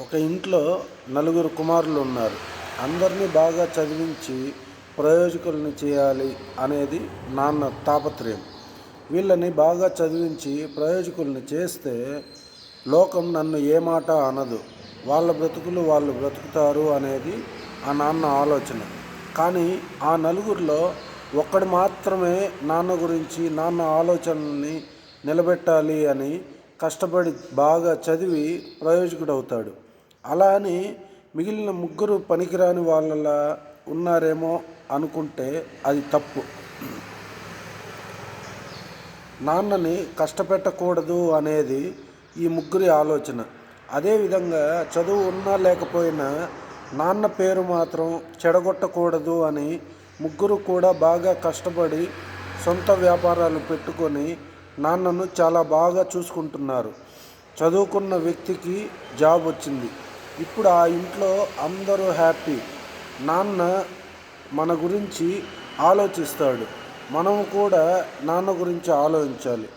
ఒక ఇంట్లో నలుగురు కుమారులు ఉన్నారు. అందరినీ బాగా చదివించి ప్రయోజకుల్ని చేయాలి అనేది నాన్న తాపత్రయం. వీళ్ళని బాగా చదివించి ప్రయోజకుల్ని చేస్తే లోకం నన్ను ఏ మాట అనదు, వాళ్ళ బ్రతుకులు వాళ్ళు బ్రతుకుతారు అనేది ఆ నాన్న ఆలోచన. కానీ ఆ నలుగురిలో ఒక్కడు మాత్రమే నాన్న గురించి, నాన్న ఆలోచనల్ని నిలబెట్టాలి అని కష్టపడి బాగా చదివి ప్రయోజకుడవుతాడు. అలా అని మిగిలిన ముగ్గురు పనికిరాని వాళ్ళలా ఉన్నారేమో అనుకుంటే అది తప్పు. నాన్నని కష్టపెట్టకూడదు అనేది ఈ ముగ్గురి ఆలోచన. అదేవిధంగా చదువు ఉన్నా లేకపోయినా నాన్న పేరు మాత్రం చెడగొట్టకూడదు అని ముగ్గురు కూడా బాగా కష్టపడి సొంత వ్యాపారాలు పెట్టుకొని నాన్నను చాలా బాగా చూసుకుంటున్నారు. చదువుకున్న వ్యక్తికి జాబ్ వచ్చింది. ఇప్పుడు ఆ ఇంట్లో అందరూ హ్యాపీ. నాన్న మన గురించి ఆలోచిస్తాడు. మనము కూడా నాన్న గురించి ఆలోచించాలి.